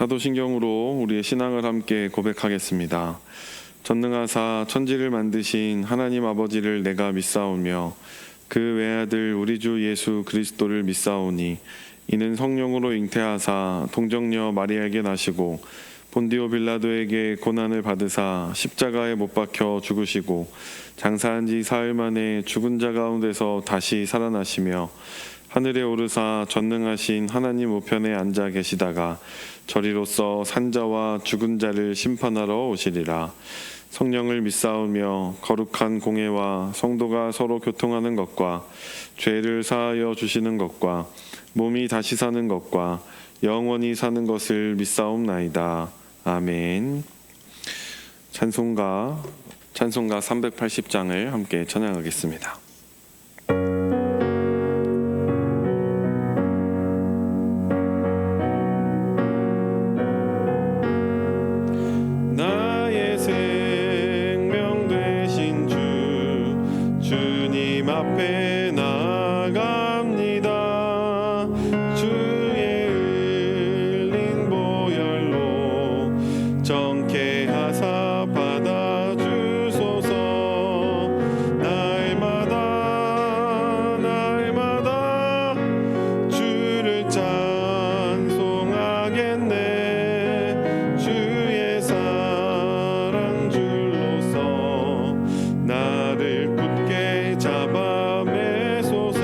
사도신경으로 우리의 신앙을 함께 고백하겠습니다. 전능하사 천지를 만드신 하나님 아버지를 내가 믿사오며 그 외아들 우리 주 예수 그리스도를 믿사오니 이는 성령으로 잉태하사 동정녀 마리아에게 나시고 본디오 빌라도에게 고난을 받으사 십자가에 못 박혀 죽으시고 장사한 지 사흘 만에 죽은 자 가운데서 다시 살아나시며 하늘에 오르사 전능하신 하나님 우편에 앉아 계시다가 저리로서 산자와 죽은 자를 심판하러 오시리라. 성령을 믿사오며 거룩한 공회와 성도가 서로 교통하는 것과 죄를 사하여 주시는 것과 몸이 다시 사는 것과 영원히 사는 것을 믿사옵나이다. 아멘. 찬송가 380장을 함께 찬양하겠습니다. 나의 생명 되신 주님 앞에 나아갑니다. 주의 흘린 보혈로 정케하사 받아주소서. 날마다 주를 찬송하겠네. 주의 사랑 줄로서 나를 굳게 잡아 매소서.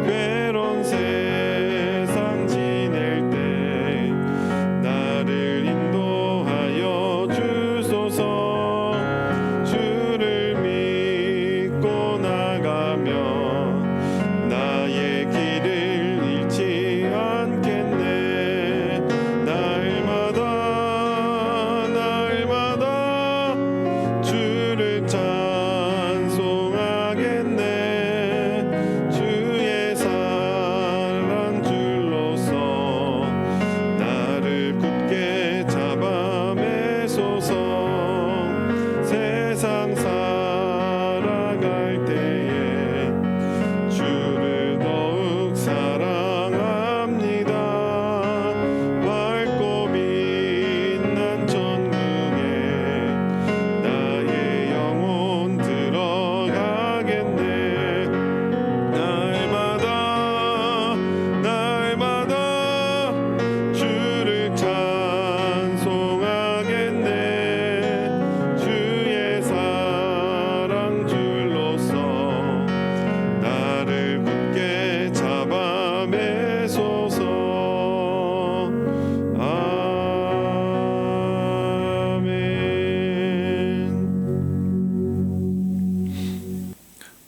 괴로운 세상 지낼 때 나를 인도하여 주소서. 주를 믿고 나가면 나의 길을 잃지 않겠네. 날마다 주를 찬송하겠네. 주의 사랑 줄로서 나를 굳게 잡아 매소서. 세상 살아갈 때에 주를 더욱 사랑합니다. 밝고 빛난 천국에 나의 영혼 들어가겠네. 날마다 주를 찬송하겠네. 주의 사랑 줄로서 나를 굳게 잡아 매소서. 아멘.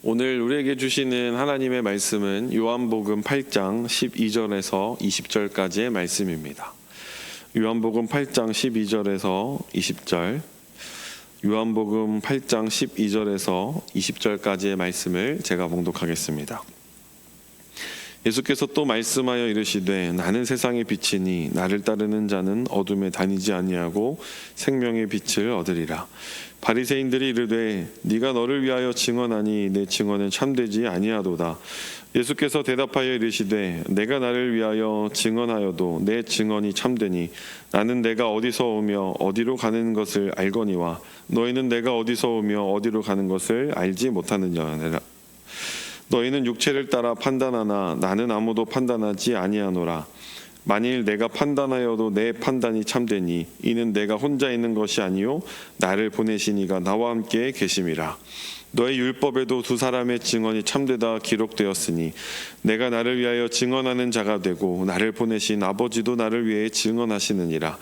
오늘 우리에게 주시는 하나님의 말씀은 요한복음 8장 12절에서 20절까지의 말씀입니다. 요한복음 8장 12절에서 20절, 요한복음 8장 12절에서 20절까지의 말씀을 제가 봉독하겠습니다. 예수께서 또 말씀하여 이르시되 나는 세상의 빛이니 나를 따르는 자는 어둠에 다니지 아니하고 생명의 빛을 얻으리라. 바리새인들이 이르되 네가 너를 위하여 증언하니 내 증언은 참되지 아니하도다. 예수께서 대답하여 이르시되 내가 나를 위하여 증언하여도 내 증언이 참되니 나는 내가 어디서 오며 어디로 가는 것을 알거니와 너희는 내가 어디서 오며 어디로 가는 것을 알지 못하느니라. 너희는 육체를 따라 판단하나 나는 아무도 판단하지 아니하노라. 만일 내가 판단하여도 내 판단이 참되니 이는 내가 혼자 있는 것이 아니요 나를 보내신 이가 나와 함께 계심이라. 너의 율법에도 두 사람의 증언이 참되다 기록되었으니 내가 나를 위하여 증언하는 자가 되고 나를 보내신 아버지도 나를 위해 증언하시느니라.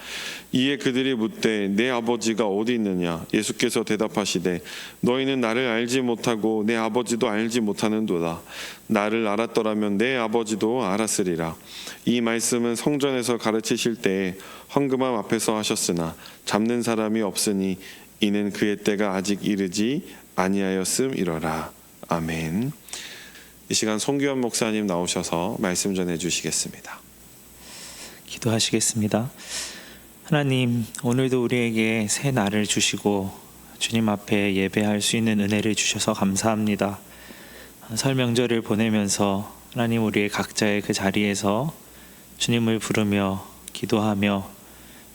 이에 그들이 묻되 내 아버지가 어디 있느냐? 예수께서 대답하시되 너희는 나를 알지 못하고 내 아버지도 알지 못하는도다. 나를 알았더라면 내 아버지도 알았으리라. 이 말씀은 성전에서 가르치실 때에 헌금함 앞에서 하셨으나 잡는 사람이 없으니 이는 그의 때가 아직 이르지 아니하였음이로라. 아멘. 이 시간 송규현 목사님 나오셔서 말씀 전해 주시겠습니다. 기도하시겠습니다. 하나님, 오늘도 우리에게 새 날을 주시고 주님 앞에 예배할 수 있는 은혜를 주셔서 감사합니다. 설 명절을 보내면서 하나님, 우리의 각자의 그 자리에서 주님을 부르며 기도하며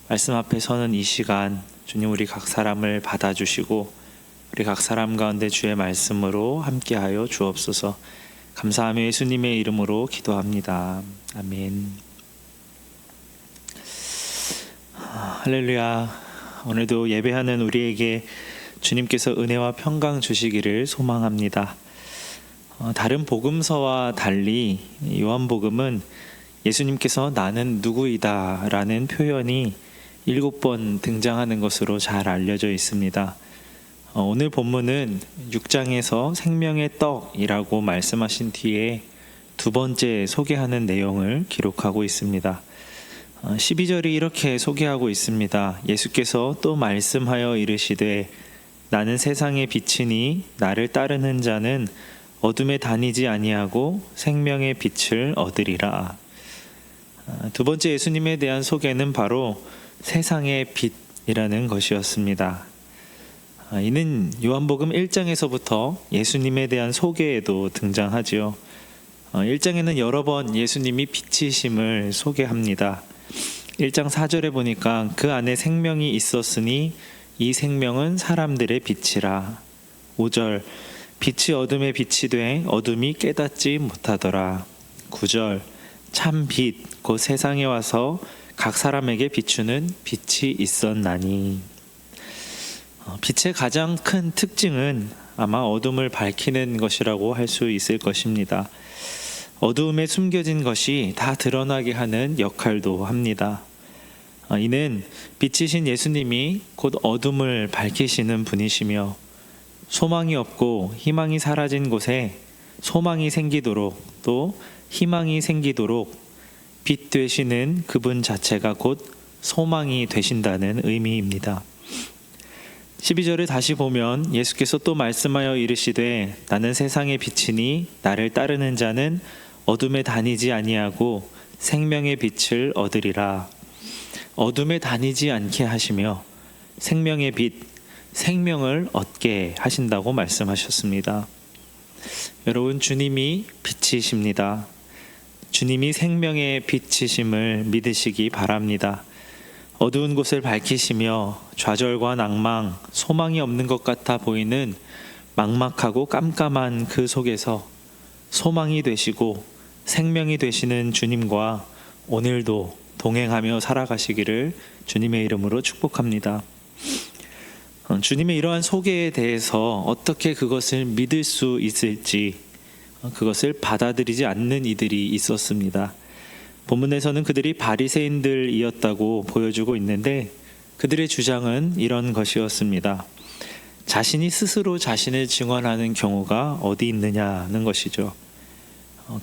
말씀 앞에 서는 이 시간 주님 우리 각 사람을 받아주시고 우리 각 사람 가운데 주의 말씀으로 함께하여 주옵소서. 감사하며 예수님의 이름으로 기도합니다. 아멘. 할렐루야. 오늘도 예배하는 우리에게 주님께서 은혜와 평강 주시기를 소망합니다. 다른 복음서와 달리 요한복음은 예수님께서 나는 누구이다 라는 표현이 7번 등장하는 것으로 잘 알려져 있습니다. 오늘 본문은 6장에서 생명의 떡이라고 말씀하신 뒤에 두 번째 소개하는 내용을 기록하고 있습니다. 12절이 이렇게 소개하고 있습니다. 예수께서 또 말씀하여 이르시되 나는 세상의 빛이니 나를 따르는 자는 어둠에 다니지 아니하고 생명의 빛을 얻으리라. 두 번째 예수님에 대한 소개는 바로 세상의 빛이라는 것이었습니다. 이는 요한복음 1장에서부터 예수님에 대한 소개에도 등장하지요. 1장에는 여러 번 예수님이 빛이심을 소개합니다. 1장 4절에 보니까 그 안에 생명이 있었으니 이 생명은 사람들의 빛이라. 5절 빛이 어둠에 빛이 돼 어둠이 깨닫지 못하더라. 9절 참 빛 곧 세상에 와서 각 사람에게 비추는 빛이 있었나니. 빛의 가장 큰 특징은 아마 어둠을 밝히는 것이라고 할 수 있을 것입니다. 어두움에 숨겨진 것이 다 드러나게 하는 역할도 합니다. 이는 빛이신 예수님이 곧 어둠을 밝히시는 분이시며 소망이 없고 희망이 사라진 곳에 소망이 생기도록 또 희망이 생기도록 빛 되시는 그분 자체가 곧 소망이 되신다는 의미입니다. 12절을 다시 보면 예수께서 또 말씀하여 이르시되 나는 세상의 빛이니 나를 따르는 자는 어둠에 다니지 아니하고 생명의 빛을 얻으리라. 어둠에 다니지 않게 하시며 생명의 빛, 생명을 얻게 하신다고 말씀하셨습니다. 여러분, 주님이 빛이십니다. 주님이 생명의 빛이심을 믿으시기 바랍니다. 어두운 곳을 밝히시며 좌절과 낭망, 소망이 없는 것 같아 보이는 막막하고 깜깜한 그 속에서 소망이 되시고 생명이 되시는 주님과 오늘도 동행하며 살아가시기를 주님의 이름으로 축복합니다. 주님의 이러한 소개에 대해서 어떻게 그것을 믿을 수 있을지 그것을 받아들이지 않는 이들이 있었습니다. 본문에서는 그들이 바리새인들이었다고 보여주고 있는데 그들의 주장은 이런 것이었습니다. 자신이 스스로 자신을 증언하는 경우가 어디 있느냐는 것이죠.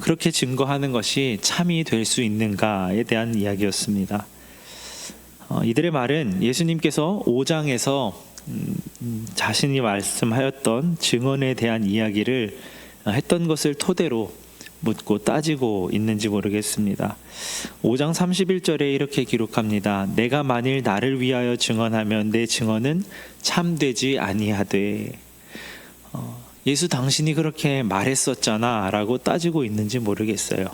그렇게 증거하는 것이 참이 될 수 있는가에 대한 이야기였습니다. 이들의 말은 예수님께서 5장에서 자신이 말씀하였던 증언에 대한 이야기를 했던 것을 토대로 묻고 따지고 있는지 모르겠습니다. 5장 31절에 이렇게 기록합니다. 내가 만일 나를 위하여 증언하면 내 증언은 참되지 아니하되. 예수 당신이 그렇게 말했었잖아 라고 따지고 있는지 모르겠어요.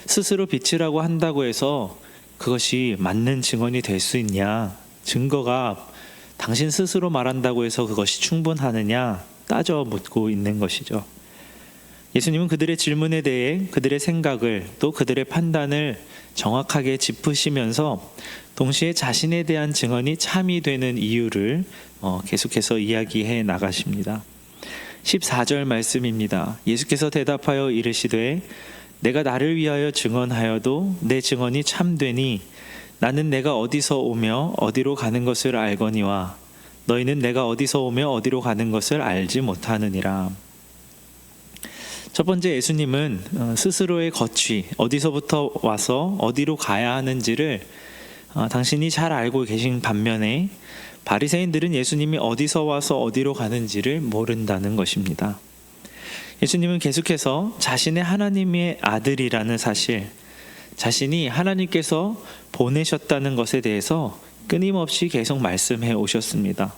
스스로 빛이라고 한다고 해서 그것이 맞는 증언이 될 수 있냐, 증거가 당신 스스로 말한다고 해서 그것이 충분하느냐 따져 묻고 있는 것이죠. 예수님은 그들의 질문에 대해 그들의 생각을 또 그들의 판단을 정확하게 짚으시면서 동시에 자신에 대한 증언이 참이 되는 이유를 계속해서 이야기해 나가십니다. 14절 말씀입니다. 예수께서 대답하여 이르시되 내가 나를 위하여 증언하여도 내 증언이 참되니 나는 내가 어디서 오며 어디로 가는 것을 알거니와 너희는 내가 어디서 오며 어디로 가는 것을 알지 못하느니라. 첫 번째, 예수님은 스스로의 거취, 어디서부터 와서 어디로 가야 하는지를 당신이 잘 알고 계신 반면에 바리새인들은 예수님이 어디서 와서 어디로 가는지를 모른다는 것입니다. 예수님은 계속해서 자신의 하나님의 아들이라는 사실, 자신이 하나님께서 보내셨다는 것에 대해서 끊임없이 계속 말씀해 오셨습니다.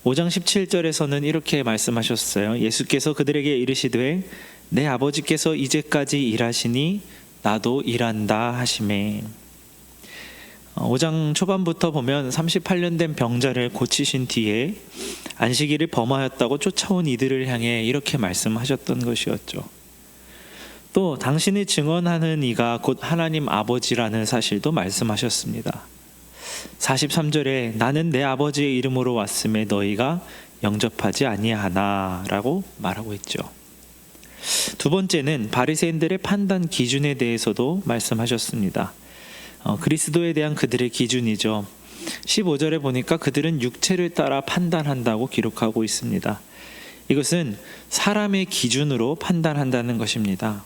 5장 17절에서는 이렇게 말씀하셨어요. 예수께서 그들에게 이르시되 내 아버지께서 이제까지 일하시니 나도 일한다 하시매. 5장 초반부터 보면 38년 된 병자를 고치신 뒤에 안식일을 범하였다고 쫓아온 이들을 향해 이렇게 말씀하셨던 것이었죠. 또 당신이 증언하는 이가 곧 하나님 아버지라는 사실도 말씀하셨습니다. 43절에 나는 내 아버지의 이름으로 왔음에 너희가 영접하지 아니하나 라고 말하고 있죠. 두 번째는 바리새인들의 판단 기준에 대해서도 말씀하셨습니다. 그리스도에 대한 그들의 기준이죠. 15절에 보니까 그들은 육체를 따라 판단한다고 기록하고 있습니다. 이것은 사람의 기준으로 판단한다는 것입니다.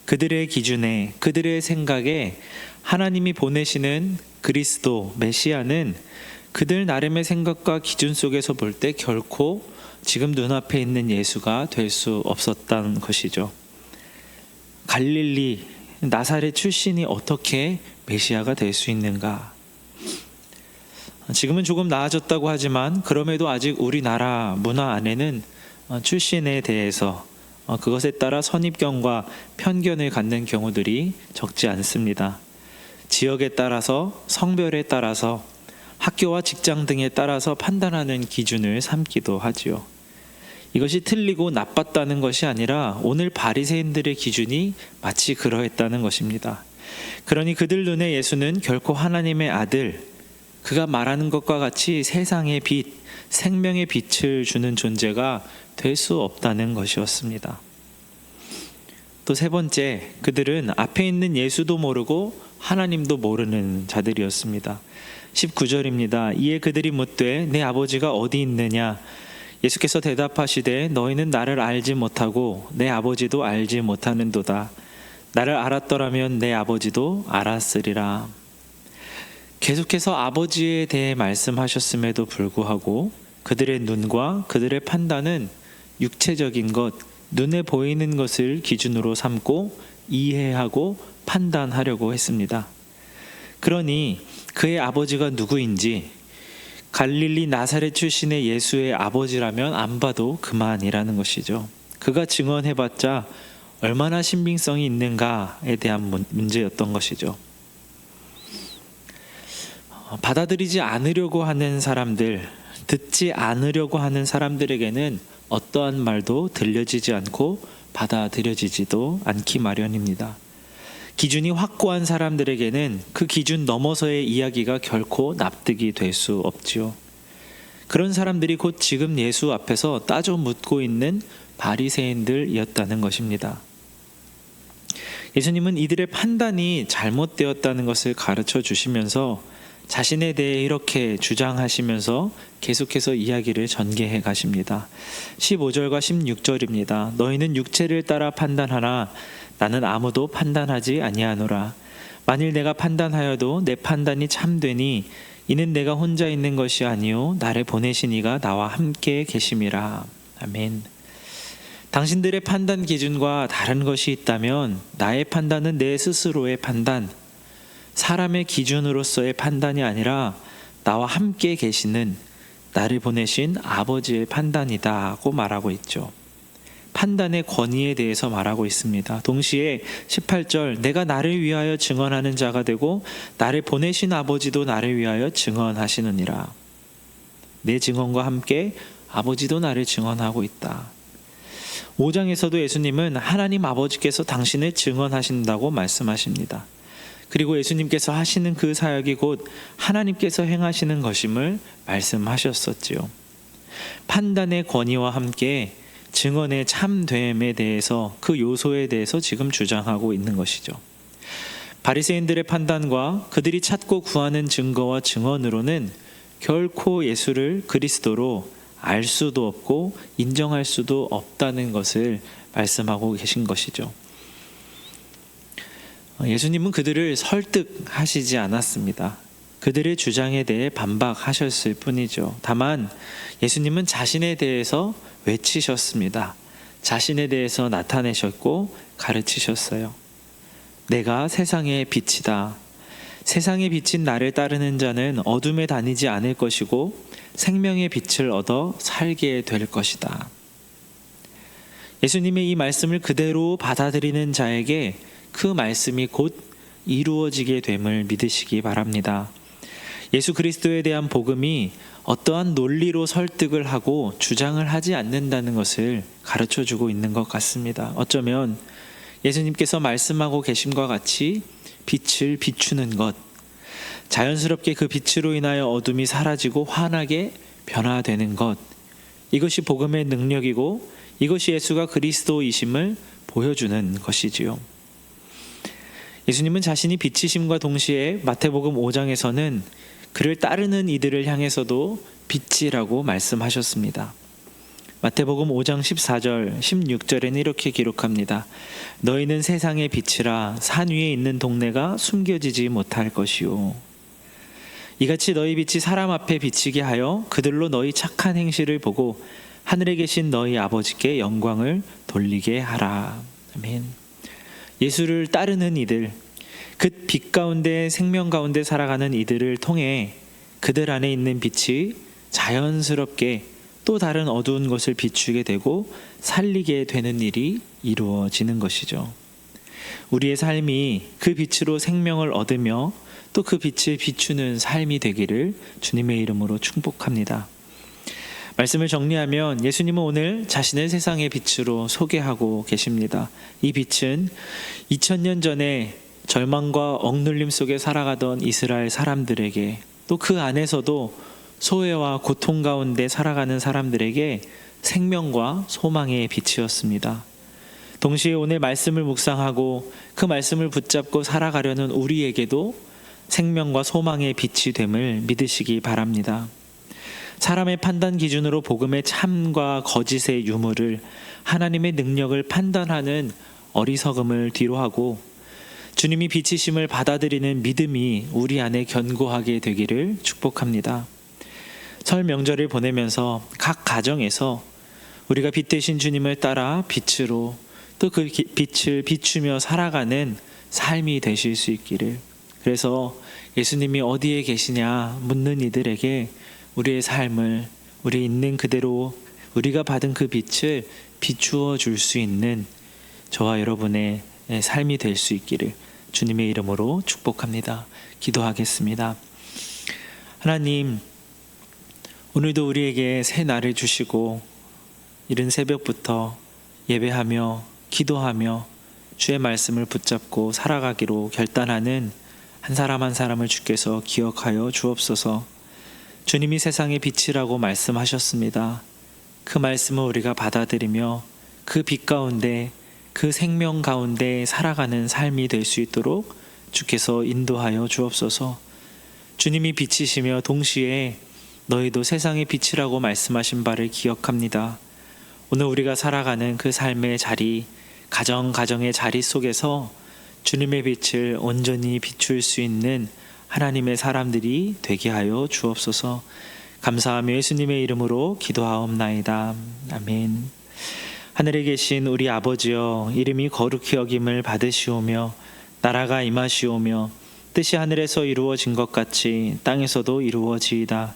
그들의 기준에, 그들의 생각에 하나님이 보내시는 그리스도, 메시아는 그들 나름의 생각과 기준 속에서 볼 때 결코 지금 눈앞에 있는 예수가 될 수 없었다는 것이죠. 갈릴리, 나사렛 출신이 어떻게 메시아가 될 수 있는가? 지금은 조금 나아졌다고 하지만 그럼에도 아직 우리나라 문화 안에는 출신에 대해서 그것에 따라 선입견과 편견을 갖는 경우들이 적지 않습니다. 지역에 따라서, 성별에 따라서, 학교와 직장 등에 따라서 판단하는 기준을 삼기도 하지요. 이것이 틀리고 나빴다는 것이 아니라 오늘 바리새인들의 기준이 마치 그러했다는 것입니다. 그러니 그들 눈에 예수는 결코 하나님의 아들, 그가 말하는 것과 같이 세상의 빛, 생명의 빛을 주는 존재가 될 수 없다는 것이었습니다. 또 세 번째, 그들은 앞에 있는 예수도 모르고 하나님도 모르는 자들이었습니다. 19절입니다. 이에 그들이 묻되 내 아버지가 어디 있느냐? 예수께서 대답하시되 너희는 나를 알지 못하고 내 아버지도 알지 못하는도다. 나를 알았더라면 내 아버지도 알았으리라. 계속해서 아버지에 대해 말씀하셨음에도 불구하고 그들의 눈과 그들의 판단은 육체적인 것, 눈에 보이는 것을 기준으로 삼고 이해하고 판단하려고 했습니다. 그러니 그의 아버지가 누구인지, 갈릴리 나사렛 출신의 예수의 아버지라면 안 봐도 그만이라는 것이죠. 그가 증언해봤자 얼마나 신빙성이 있는가에 대한 문제였던 것이죠. 받아들이지 않으려고 하는 사람들, 듣지 않으려고 하는 사람들에게는 어떠한 말도 들려지지 않고 받아들여지지도 않기 마련입니다. 기준이 확고한 사람들에게는 그 기준 너머서의 이야기가 결코 납득이 될 수 없지요. 그런 사람들이 곧 지금 예수 앞에서 따져 묻고 있는 바리새인들이었다는 것입니다. 예수님은 이들의 판단이 잘못되었다는 것을 가르쳐 주시면서 자신에 대해 이렇게 주장하시면서 계속해서 이야기를 전개해 가십니다. 15절과 16절입니다. 너희는 육체를 따라 판단하나 나는 아무도 판단하지 아니하노라. 만일 내가 판단하여도 내 판단이 참되니 이는 내가 혼자 있는 것이 아니요 나를 보내신 이가 나와 함께 계심이라. 아멘. 당신들의 판단 기준과 다른 것이 있다면 나의 판단은 내 스스로의 판단, 사람의 기준으로서의 판단이 아니라 나와 함께 계시는 나를 보내신 아버지의 판단이다고 말하고 있죠. 판단의 권위에 대해서 말하고 있습니다. 동시에 18절 내가 나를 위하여 증언하는 자가 되고 나를 보내신 아버지도 나를 위하여 증언하시느니라. 내 증언과 함께 아버지도 나를 증언하고 있다. 5장에서도 예수님은 하나님 아버지께서 당신을 증언하신다고 말씀하십니다. 그리고 예수님께서 하시는 그 사역이 곧 하나님께서 행하시는 것임을 말씀하셨었지요. 판단의 권위와 함께 증언의 참됨에 대해서 그 요소에 대해서 지금 주장하고 있는 것이죠. 바리새인들의 판단과 그들이 찾고 구하는 증거와 증언으로는 결코 예수를 그리스도로 알 수도 없고 인정할 수도 없다는 것을 말씀하고 계신 것이죠. 예수님은 그들을 설득하시지 않았습니다. 그들의 주장에 대해 반박하셨을 뿐이죠. 다만 예수님은 자신에 대해서 외치셨습니다. 자신에 대해서 나타내셨고 가르치셨어요. 내가 세상의 빛이다. 세상의 빛인 나를 따르는 자는 어둠에 다니지 않을 것이고 생명의 빛을 얻어 살게 될 것이다. 예수님의 이 말씀을 그대로 받아들이는 자에게 그 말씀이 곧 이루어지게 됨을 믿으시기 바랍니다. 예수 그리스도에 대한 복음이 어떠한 논리로 설득을 하고 주장을 하지 않는다는 것을 가르쳐 주고 있는 것 같습니다. 어쩌면 예수님께서 말씀하고 계심과 같이 빛을 비추는 것, 자연스럽게 그 빛으로 인하여 어둠이 사라지고 환하게 변화되는 것, 이것이 복음의 능력이고 이것이 예수가 그리스도이심을 보여주는 것이지요. 예수님은 자신이 빛이심과 동시에 마태복음 5장에서는 그를 따르는 이들을 향해서도 빛이라고 말씀하셨습니다. 마태복음 5장 14절, 16절에는 이렇게 기록합니다. 너희는 세상의 빛이라 산 위에 있는 동네가 숨겨지지 못할 것이요. 이같이 너희 빛이 사람 앞에 비치게 하여 그들로 너희 착한 행실을 보고 하늘에 계신 너희 아버지께 영광을 돌리게 하라. 아멘. 예수를 따르는 이들, 그 빛 가운데 생명 가운데 살아가는 이들을 통해 그들 안에 있는 빛이 자연스럽게 또 다른 어두운 것을 비추게 되고 살리게 되는 일이 이루어지는 것이죠. 우리의 삶이 그 빛으로 생명을 얻으며 또 그 빛을 비추는 삶이 되기를 주님의 이름으로 축복합니다. 말씀을 정리하면 예수님은 오늘 자신을 세상의 빛으로 소개하고 계십니다. 이 빛은 2000년 전에 절망과 억눌림 속에 살아가던 이스라엘 사람들에게, 또 그 안에서도 소외와 고통 가운데 살아가는 사람들에게 생명과 소망의 빛이었습니다. 동시에 오늘 말씀을 묵상하고 그 말씀을 붙잡고 살아가려는 우리에게도 생명과 소망의 빛이 됨을 믿으시기 바랍니다. 사람의 판단 기준으로 복음의 참과 거짓의 유무를, 하나님의 능력을 판단하는 어리석음을 뒤로하고 주님이 빛이심을 받아들이는 믿음이 우리 안에 견고하게 되기를 축복합니다. 설 명절을 보내면서 각 가정에서 우리가 빛 되신 주님을 따라 빛으로 또 그 빛을 비추며 살아가는 삶이 되실 수 있기를, 그래서 예수님이 어디에 계시냐 묻는 이들에게 우리의 삶을 우리 있는 그대로 우리가 받은 그 빛을 비추어 줄 수 있는 저와 여러분의 삶이 될 수 있기를 주님의 이름으로 축복합니다. 기도하겠습니다. 하나님, 오늘도 우리에게 새 날을 주시고 이른 새벽부터 예배하며 기도하며 주의 말씀을 붙잡고 살아가기로 결단하는 한 사람 한 사람을 주께서 기억하여 주옵소서. 주님이 세상의 빛이라고 말씀하셨습니다. 그 말씀을 우리가 받아들이며 그 빛 가운데, 그 생명 가운데 살아가는 삶이 될 수 있도록 주께서 인도하여 주옵소서. 주님이 빛이시며 동시에 너희도 세상의 빛이라고 말씀하신 바를 기억합니다. 오늘 우리가 살아가는 그 삶의 자리, 가정의 자리 속에서 주님의 빛을 온전히 비출 수 있는 하나님의 사람들이 되게 하여 주옵소서. 감사하며 예수님의 이름으로 기도하옵나이다. 아멘. 하늘에 계신 우리 아버지여, 이름이 거룩히 여김을 받으시오며 나라가 임하시오며 뜻이 하늘에서 이루어진 것 같이 땅에서도 이루어지이다.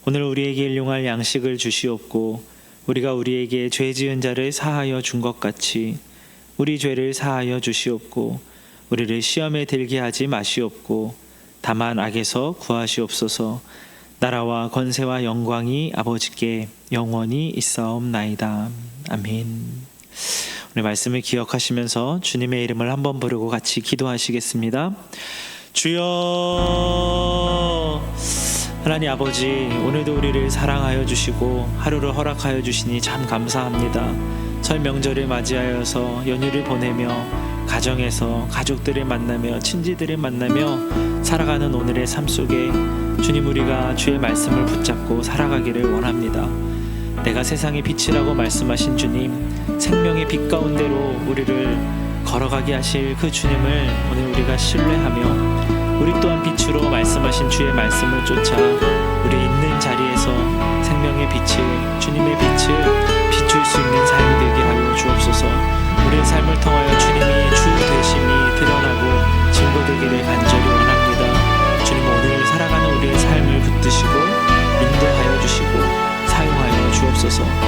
오늘 우리에게 일용할 양식을 주시옵고 우리가 우리에게 죄 지은 자를 사하여 준 것 같이 우리 죄를 사하여 주시옵고 우리를 시험에 들게 하지 마시옵고 다만 악에서 구하시옵소서. 나라와 권세와 영광이 아버지께 영원히 있사옵나이다. 아멘. 오늘 말씀을 기억하시면서 주님의 이름을 한번 부르고 같이 기도하시겠습니다. 주여, 하나님 아버지, 오늘도 우리를 사랑하여 주시고 하루를 허락하여 주시니 참 감사합니다. 설 명절을 맞이하여서 연휴를 보내며 가정에서 가족들을 만나며 친지들을 만나며 살아가는 오늘의 삶 속에 주님, 우리가 주의 말씀을 붙잡고 살아가기를 원합니다. 내가 세상의 빛이라고 말씀하신 주님, 생명의 빛 가운데로 우리를 걸어가게 하실 그 주님을 오늘 우리가 신뢰하며 우리 또한 빛으로 말씀하신 주의 말씀을 쫓아 우리 있는 자리에서 생명의 빛을, 주님의 빛을 비출 수 있는 삶이 되게 하여 주옵소서. 우리의 삶을 통하여 주님이 주 되심이 드러나고 증거되기를 간절히